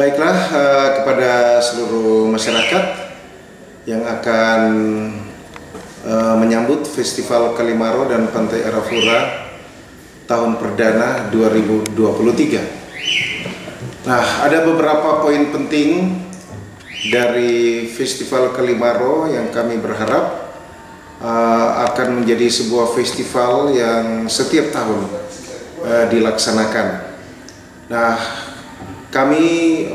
Baiklah, kepada seluruh masyarakat yang akan menyambut Festival Kalimaro dan Pantai Arafura tahun perdana 2023. Nah, ada beberapa poin penting dari Festival Kalimaro yang kami berharap akan menjadi sebuah festival yang setiap tahun dilaksanakan. Nah, kami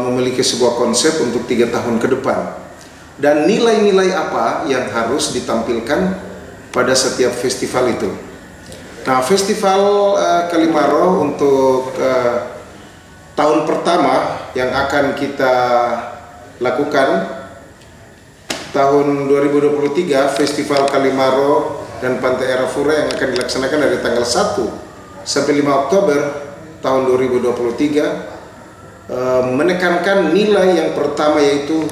memiliki sebuah konsep untuk 3 tahun ke depan, dan nilai-nilai apa yang harus ditampilkan pada setiap festival itu. Nah, Festival Kalimaro untuk tahun pertama yang akan kita lakukan tahun 2023, Festival Kalimaro dan Pantai Arafura yang akan dilaksanakan dari tanggal 1 sampai 5 Oktober tahun 2023 menekankan nilai yang pertama, yaitu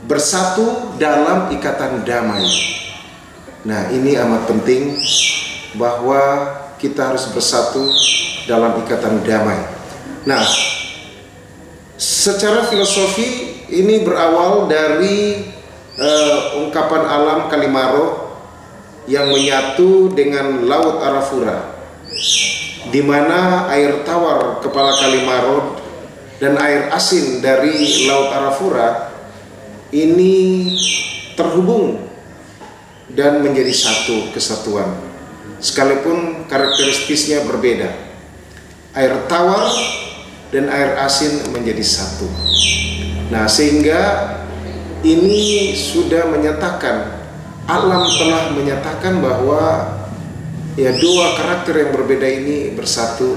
bersatu dalam ikatan damai. Nah, ini amat penting bahwa kita harus bersatu dalam ikatan damai. Nah, secara filosofi ini berawal dari ungkapan alam Kalimaro yang menyatu dengan Laut Arafura, di mana air tawar kepala Kalimaro dan air asin dari Laut Arafura ini terhubung dan menjadi satu kesatuan, sekalipun karakteristiknya berbeda. Air tawar dan air asin menjadi satu. Nah, sehingga ini sudah menyatakan, alam telah menyatakan bahwa ya, dua karakter yang berbeda ini bersatu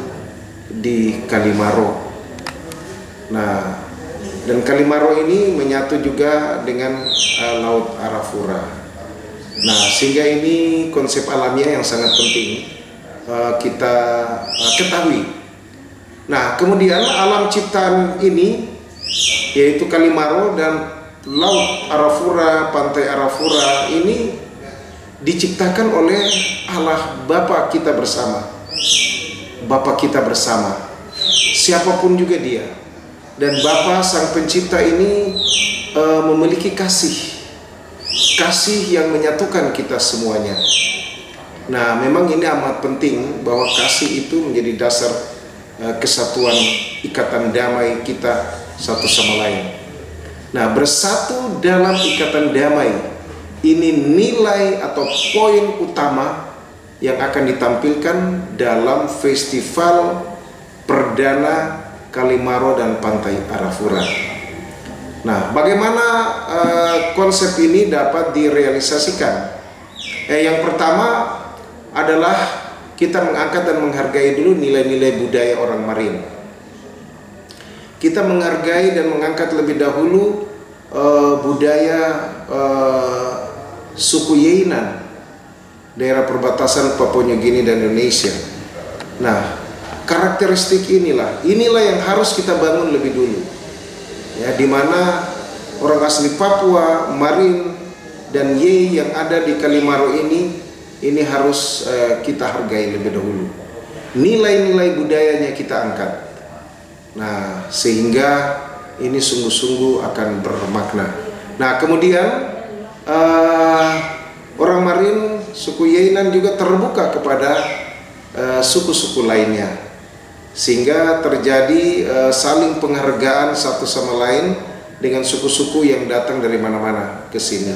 di Kalimaro. Nah, dan Kalimaro ini menyatu juga dengan Laut Arafura. Nah, sehingga ini konsep alamiah yang sangat penting kita ketahui. Nah, kemudian alam ciptaan ini, yaitu Kalimaro dan Laut Arafura, Pantai Arafura ini diciptakan oleh Allah Bapa kita bersama. Bapa kita bersama, siapapun juga dia. Dan Bapa Sang Pencipta ini memiliki kasih yang menyatukan kita semuanya. Nah, memang ini amat penting bahwa kasih itu menjadi dasar kesatuan ikatan damai kita satu sama lain. Nah, bersatu dalam ikatan damai, ini nilai atau poin utama yang akan ditampilkan dalam Festival Perdana Kalimaro dan Pantai Arafura. Nah, bagaimana konsep ini dapat direalisasikan? Yang pertama adalah kita mengangkat dan menghargai dulu nilai-nilai budaya orang Marin. Kita menghargai dan mengangkat lebih dahulu budaya suku Yeinan, daerah perbatasan Papua New Guinea dan Indonesia. Nah, karakteristik inilah yang harus kita bangun lebih dulu, ya, di mana orang asli Papua, Marin dan Yei yang ada di Kalimaro ini harus kita hargai lebih dahulu. Nilai-nilai budayanya kita angkat. Nah, sehingga ini sungguh-sungguh akan bermakna. Nah, kemudian orang Marin, suku Yeinan juga terbuka kepada suku-suku lainnya, sehingga terjadi saling penghargaan satu sama lain dengan suku-suku yang datang dari mana-mana ke sini.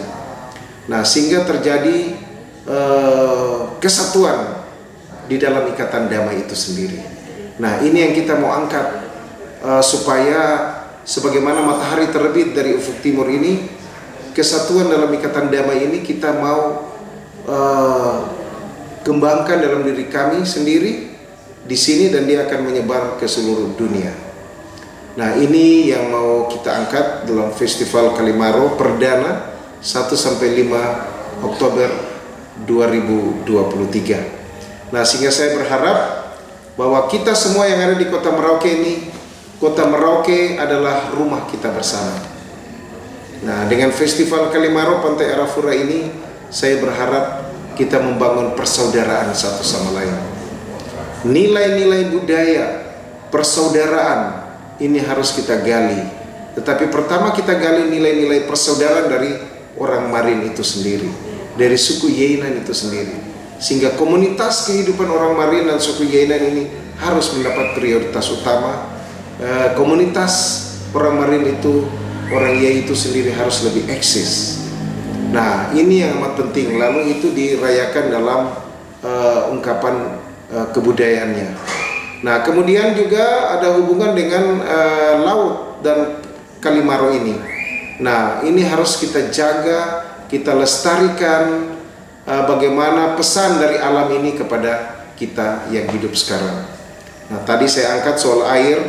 Nah, sehingga terjadi kesatuan di dalam ikatan damai itu sendiri. Nah, ini yang kita mau angkat, supaya sebagaimana matahari terbit dari ufuk timur ini, kesatuan dalam ikatan damai ini kita mau kembangkan dalam diri kami sendiri di sini, dan dia akan menyebar ke seluruh dunia. Nah, ini yang mau kita angkat dalam Festival Kalimaro Perdana 1 sampai 5 Oktober 2023. Nah, sehingga saya berharap bahwa kita semua yang ada di Kota Merauke ini, Kota Merauke adalah rumah kita bersama. Nah, dengan Festival Kalimaro Pantai Arafura ini, saya berharap kita membangun persaudaraan satu sama lain. Nilai-nilai budaya, persaudaraan ini harus kita gali. Tetapi pertama kita gali nilai-nilai persaudaraan dari orang Marin itu sendiri, dari suku Yenan itu sendiri. Sehingga komunitas kehidupan orang Marin dan suku Yenan ini harus mendapat prioritas utama. Komunitas orang Marin itu, orang Yei itu sendiri harus lebih eksis. Nah, ini yang amat penting. Lalu itu dirayakan dalam ungkapan kebudayaannya. Nah, kemudian juga ada hubungan dengan laut dan Kalimaro ini. Nah, ini harus kita jaga, kita lestarikan bagaimana pesan dari alam ini kepada kita yang hidup sekarang. Nah, tadi saya angkat soal air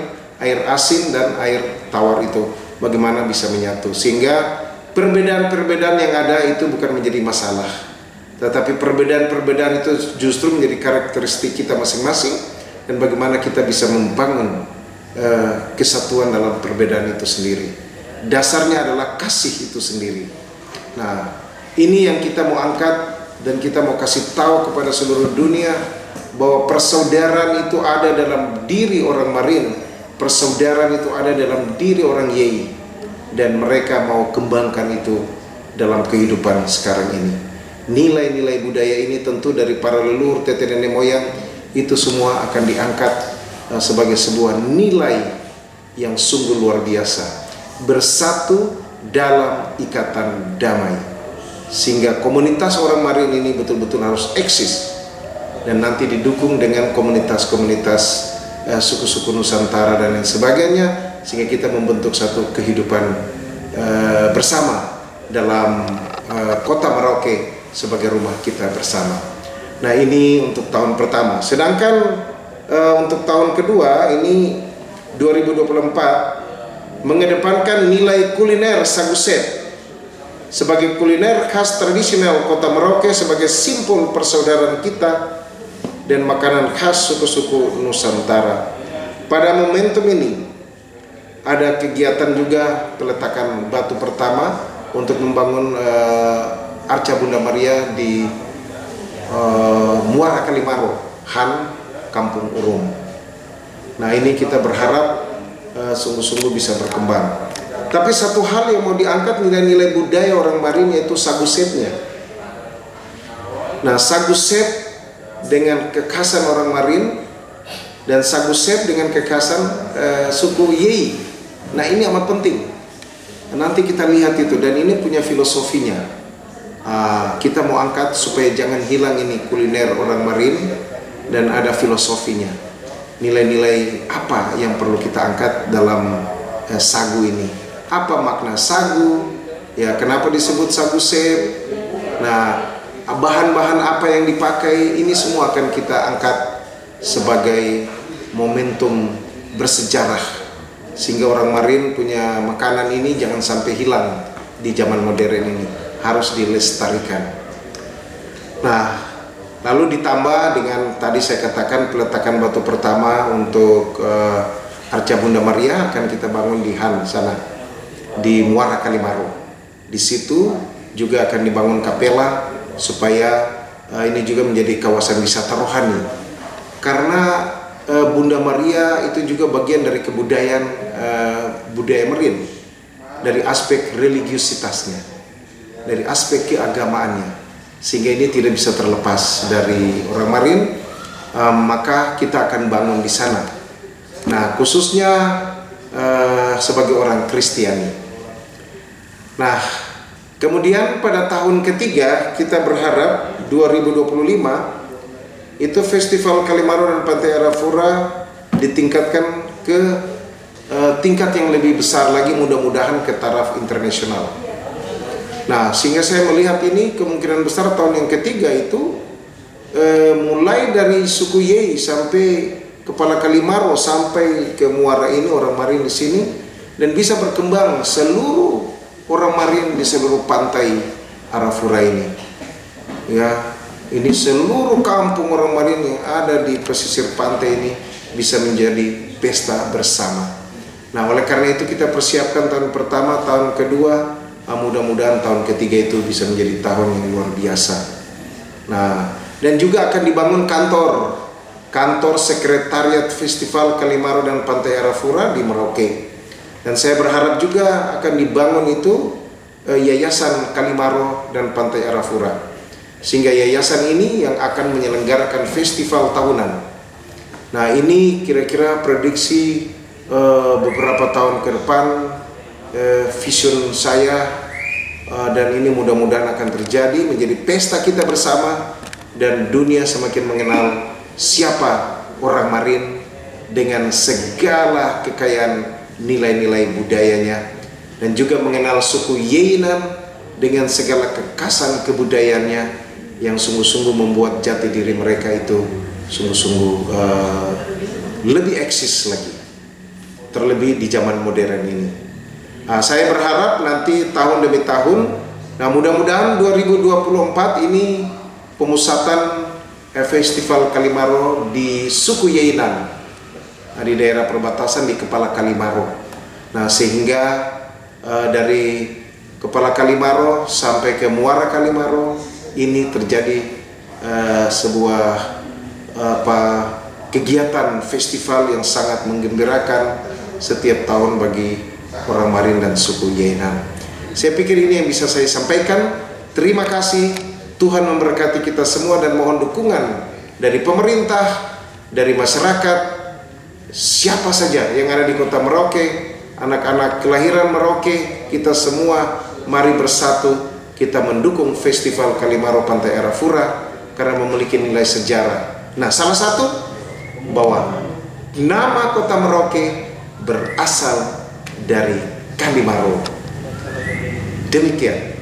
asin dan air tawar itu, bagaimana bisa menyatu, sehingga perbedaan-perbedaan yang ada itu bukan menjadi masalah, tetapi perbedaan-perbedaan itu justru menjadi karakteristik kita masing-masing, dan bagaimana kita bisa membangun kesatuan dalam perbedaan itu sendiri. Dasarnya adalah kasih itu sendiri. Nah, ini yang kita mau angkat dan kita mau kasih tahu kepada seluruh dunia bahwa persaudaraan itu ada dalam diri orang Marin, persaudaraan itu ada dalam diri orang Yei, dan mereka mau kembangkan itu dalam kehidupan sekarang ini. Nilai-nilai budaya ini tentu dari para leluhur tete nenek moyang itu semua akan diangkat sebagai sebuah nilai yang sungguh luar biasa, bersatu dalam ikatan damai, sehingga komunitas orang Marin ini betul-betul harus eksis dan nanti didukung dengan komunitas-komunitas suku-suku Nusantara dan lain sebagainya, sehingga kita membentuk satu kehidupan bersama dalam kota Merauke sebagai rumah kita bersama. Nah, ini untuk tahun pertama. Sedangkan untuk tahun kedua ini 2024 mengedepankan nilai kuliner saguset sebagai kuliner khas tradisional kota Merauke sebagai simbol persaudaraan kita dan makanan khas suku-suku Nusantara. Pada momentum ini ada kegiatan juga peletakan batu pertama untuk membangun Arca Bunda Maria di Muara Kalimaro, Han, Kampung Urum. Nah, ini kita berharap sungguh-sungguh bisa berkembang. Tapi satu hal yang mau diangkat nilai-nilai budaya orang Marin, yaitu sagusetnya. Nah, saguset dengan kekhasan orang Marin dan saguset dengan kekhasan suku Yei. Nah, ini amat penting. Nanti kita lihat itu, dan ini punya filosofinya. Kita mau angkat supaya jangan hilang ini kuliner orang Marin, dan ada filosofinya. Nilai-nilai apa yang perlu kita angkat dalam sagu ini? Apa makna sagu? Ya, kenapa disebut sagu sep? Nah, bahan-bahan apa yang dipakai? Ini semua akan kita angkat sebagai momentum bersejarah, sehingga orang Marin punya makanan ini jangan sampai hilang di zaman modern ini, harus dilestarikan. Nah, lalu ditambah dengan tadi saya katakan peletakan batu pertama untuk Arca Bunda Maria akan kita bangun di Han sana, di Muara Kalimaro. Di situ juga akan dibangun kapela supaya ini juga menjadi kawasan wisata rohani. Karena Bunda Maria itu juga bagian dari kebudayaan budaya Marin, dari aspek religiusitasnya, dari aspek keagamaannya. Sehingga ini tidak bisa terlepas dari orang Marin, maka kita akan bangun di sana. Nah, khususnya sebagai orang Kristiani. Nah, kemudian pada tahun ketiga kita berharap 2025 itu Festival Kalimaro dan Pantai Arafura ditingkatkan ke tingkat yang lebih besar lagi, mudah-mudahan ke taraf internasional. Nah, sehingga saya melihat ini kemungkinan besar tahun yang ketiga itu mulai dari suku Yei sampai Kepala Kalimaro sampai ke muara ini orang Marin di sini, dan bisa berkembang seluruh orang Marin di seluruh pantai Arafura ini. Ya, ini seluruh kampung orang Marin yang ada di pesisir pantai ini bisa menjadi pesta bersama. Nah, oleh karena itu kita persiapkan tahun pertama, tahun kedua, mudah-mudahan tahun ketiga itu bisa menjadi tahun yang luar biasa. Nah, dan juga akan dibangun kantor sekretariat Festival Kalimaro dan Pantai Arafura di Merauke. Dan saya berharap juga akan dibangun itu Yayasan Kalimaro dan Pantai Arafura, sehingga yayasan ini yang akan menyelenggarakan festival tahunan. Nah, ini kira-kira prediksi beberapa tahun ke depan, vision saya, dan ini mudah-mudahan akan terjadi, menjadi pesta kita bersama dan dunia semakin mengenal siapa orang Marin dengan segala kekayaan nilai-nilai budayanya, dan juga mengenal suku Yeyinan dengan segala kekasan kebudayaannya yang sungguh-sungguh membuat jati diri mereka itu sungguh-sungguh lebih eksis lagi, terlebih di zaman modern ini. Saya berharap nanti tahun demi tahun, nah mudah-mudahan 2024 ini pemusatan Festival Kalimaro di suku Yeyinan, di daerah perbatasan di Kepala Kalimaro. Nah, sehingga dari Kepala Kalimaro sampai ke Muara Kalimaro ini terjadi sebuah kegiatan festival yang sangat menggembirakan setiap tahun bagi orang Marin dan suku Yeyinan. Saya pikir ini yang bisa saya sampaikan. Terima kasih. Tuhan memberkati kita semua, dan mohon dukungan dari pemerintah, dari masyarakat, siapa saja yang ada di kota Merauke, anak-anak kelahiran Merauke, kita semua mari bersatu, kita mendukung Festival Kalimaro Pantai Arafura karena memiliki nilai sejarah. Nah, salah satu bahwa nama kota Merauke berasal dari Kalimaro. Demikian.